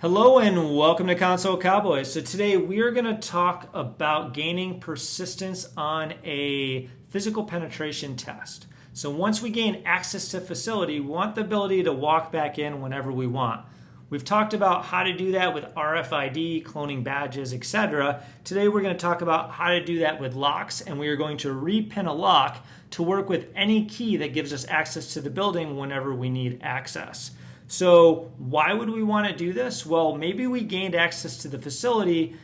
Hello and welcome to Console Cowboys. So today we are going to talk about gaining persistence on a physical penetration test. So once we gain access to a facility, we want the ability to walk back in whenever we want. We've talked about how to do that with RFID, cloning badges, etc. Today we're going to talk about how to do that with locks, and we are going to repin a lock to work with any key that gives us access to the building whenever we need access. So why would we want to do this? Well, maybe we gained access to the facility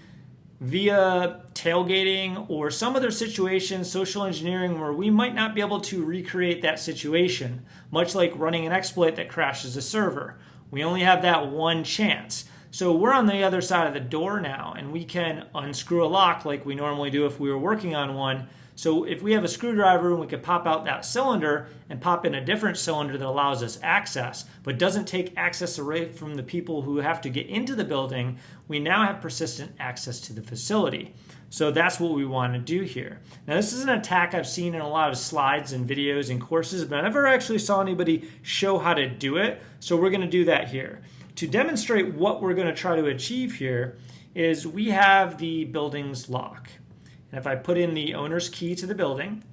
via tailgating or some other situation, social engineering, where we might not be able to recreate that situation, much like running an exploit that crashes a server. We only have that one chance. So we're on the other side of the door now, and we can unscrew a lock like we normally do if we were working on one. So if we have a screwdriver, we could pop out that cylinder and pop in a different cylinder that allows us access, but doesn't take access away from the people who have to get into the building. We now have persistent access to the facility. So that's what we want to do here. Now, this is an attack I've seen in a lot of slides and videos and courses, but I never actually saw anybody show how to do it. So we're going to do that here. To demonstrate what we're going to try to achieve here is we have the building's lock. And if I put in the owner's key to the building,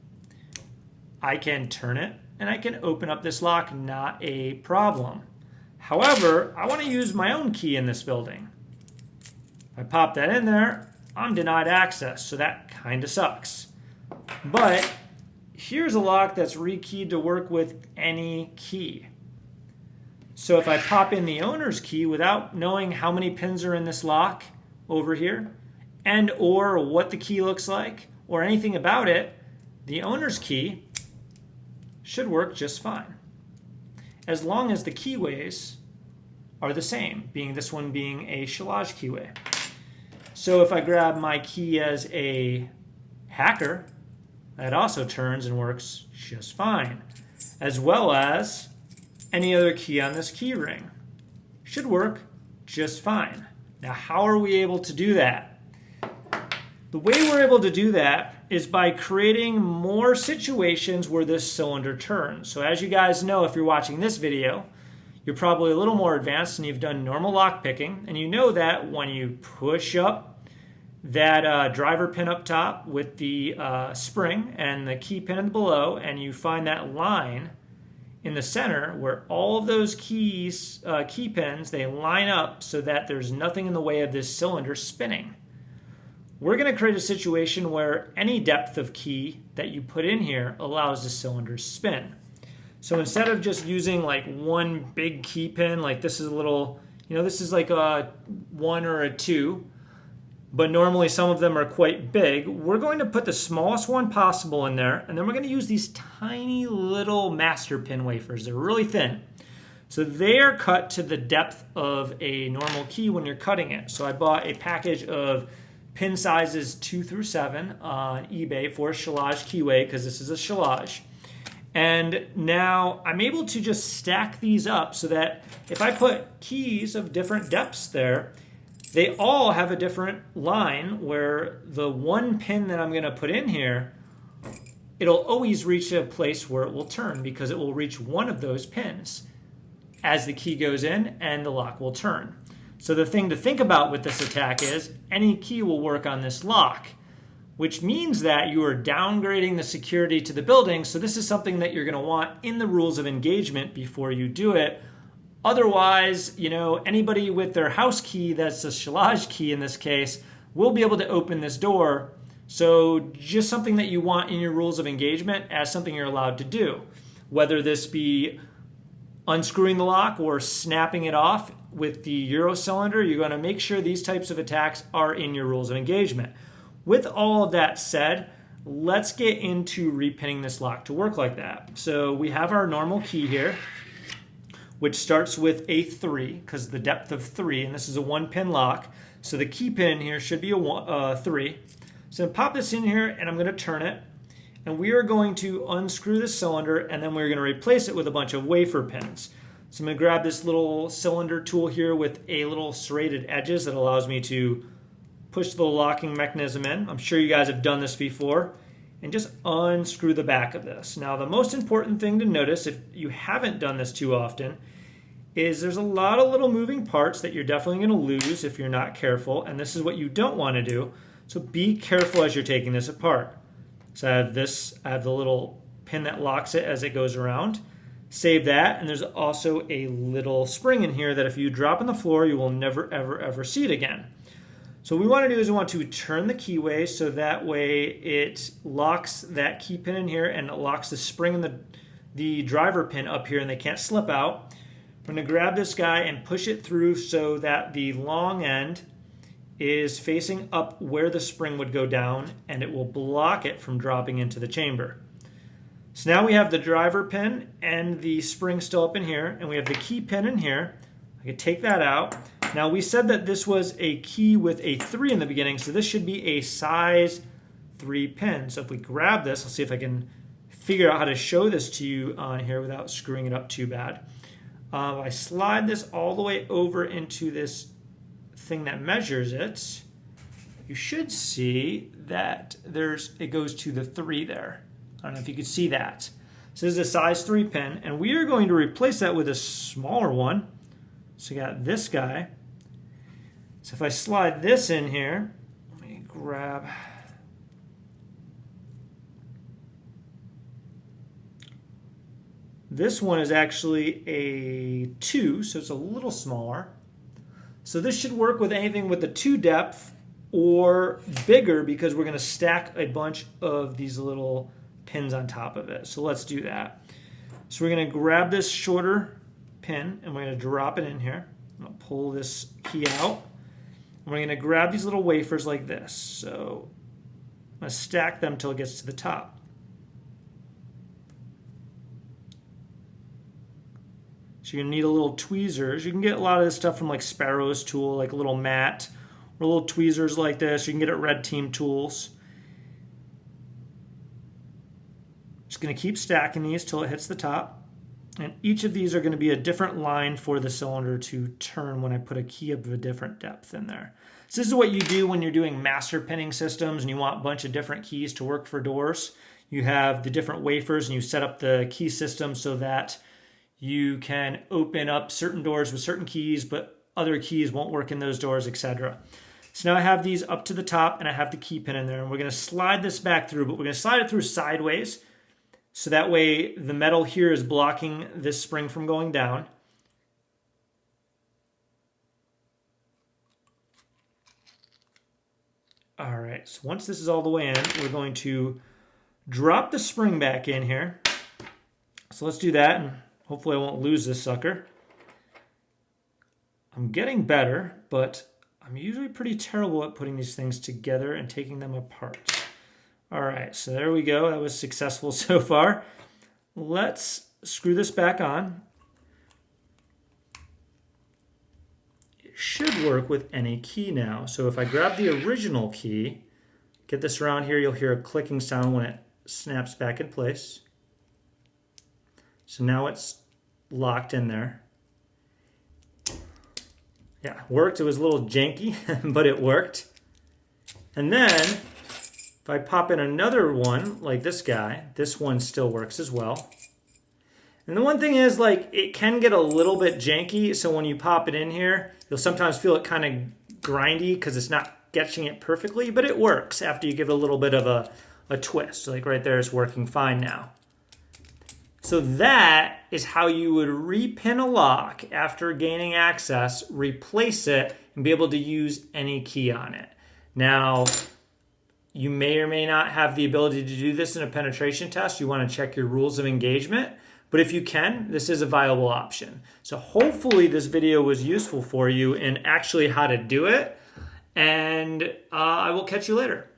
I can turn it and I can open up this lock, not a problem. However, I want to use my own key in this building. If I pop that in there, I'm denied access, so that kind of sucks. But here's a lock that's rekeyed to work with any key. So if I pop in the owner's key without knowing how many pins are in this lock over here, and or what the key looks like, or anything about it, the owner's key should work just fine. As long as the keyways are the same, this one being a shellage keyway. So if I grab my key as a hacker, that also turns and works just fine. As well as any other key on this key ring. Should work just fine. Now, how are we able to do that? The way we're able to do that is by creating more situations where this cylinder turns. So as you guys know, if you're watching this video, you're probably a little more advanced and you've done normal lock picking, and you know that when you push up that driver pin up top with the spring and the key pin below, and you find that line in the center where all of those key pins, they line up so that there's nothing in the way of this cylinder spinning. We're going to create a situation where any depth of key that you put in here allows the cylinder to spin. So instead of just using like one big key pin, like this is a little, this is like a 1 or a 2, but normally some of them are quite big, we're going to put the smallest one possible in there, and then we're going to use these tiny little master pin wafers. They're really thin. So they are cut to the depth of a normal key when you're cutting it. So I bought a package of pin sizes 2 through 7 on eBay for a shellage keyway, because this is a shellage. And now I'm able to just stack these up so that if I put keys of different depths there, they all have a different line where the one pin that I'm going to put in here, it'll always reach a place where it will turn, because it will reach one of those pins as the key goes in and the lock will turn. So the thing to think about with this attack is any key will work on this lock, which means that you are downgrading the security to the building. So this is something that you're going to want in the rules of engagement before you do it. Otherwise, anybody with their house key, that's a shellage key in this case, will be able to open this door. So just something that you want in your rules of engagement as something you're allowed to do, whether this be unscrewing the lock or snapping it off with the Euro cylinder. You're going to make sure these types of attacks are in your rules of engagement. With all of that said, let's get into repinning this lock to work like that. So we have our normal key here, which starts with a 3, because the depth of 3, and this is a 1-pin lock. So the key pin here should be a 3. So pop this in here, and I'm going to turn it. And we are going to unscrew the cylinder, and then we're going to replace it with a bunch of wafer pins. So I'm going to grab this little cylinder tool here with a little serrated edges that allows me to push the locking mechanism in. I'm sure you guys have done this before. And just unscrew the back of this. Now, the most important thing to notice, if you haven't done this too often, is there's a lot of little moving parts that you're definitely going to lose if you're not careful, and this is what you don't want to do. So be careful as you're taking this apart. So I have the little pin that locks it as it goes around. Save that, and there's also a little spring in here that if you drop on the floor, you will never, ever, ever see it again. So what we want to do is we want to turn the keyway so that way it locks that key pin in here and it locks the spring and the driver pin up here and they can't slip out. I'm going to grab this guy and push it through so that the long end is facing up where the spring would go down and it will block it from dropping into the chamber. So now we have the driver pin and the spring still up in here, and we have the key pin in here. I can take that out. Now we said that this was a key with a 3 in the beginning, so this should be a size 3 pin. So if we grab this, I'll see if I can figure out how to show this to you on here without screwing it up too bad. I slide this all the way over into this thing that measures it. You should see that it goes to the 3 there. I don't know if you can see that. So this is a size 3 pin, and we are going to replace that with a smaller one. So you got this guy. So if I slide this in here, let me grab. This one is actually a 2, so it's a little smaller. So this should work with anything with the 2 depth or bigger because we're going to stack a bunch of these little pins on top of it. So let's do that. So we're going to grab this shorter pin and we're going to drop it in here. I'm going to pull this key out. And we're going to grab these little wafers like this. So I'm going to stack them until it gets to the top. So you're going to need a little tweezers. You can get a lot of this stuff from like Sparrow's tool, like a little mat, or little tweezers like this. You can get it at RedTeam tools. Just going to keep stacking these till it hits the top. And each of these are going to be a different line for the cylinder to turn when I put a key of a different depth in there. So this is what you do when you're doing master pinning systems and you want a bunch of different keys to work for doors. You have the different wafers and you set up the key system so that you can open up certain doors with certain keys, but other keys won't work in those doors, etc. So now I have these up to the top and I have the key pin in there. And we're going to slide this back through, but we're going to slide it through sideways. So that way the metal here is blocking this spring from going down. All right, so once this is all the way in, we're going to drop the spring back in here. So let's do that, and hopefully I won't lose this sucker. I'm getting better, but I'm usually pretty terrible at putting these things together and taking them apart. All right, so there we go. That was successful so far. Let's screw this back on. It should work with any key now. So if I grab the original key, get this around here, you'll hear a clicking sound when it snaps back in place. So now it's locked in there. Yeah, it worked. It was a little janky, but it worked. And then if I pop in another one, like this guy, this one still works as well. And the one thing is, like, it can get a little bit janky, so when you pop it in here, you'll sometimes feel it kind of grindy because it's not catching it perfectly, but it works after you give it a little bit of a twist. Like right there, it's working fine now. So that is how you would repin a lock after gaining access, replace it, and be able to use any key on it. Now, you may or may not have the ability to do this in a penetration test. You want to check your rules of engagement. But if you can, this is a viable option. So hopefully this video was useful for you in actually how to do it. And I will catch you later.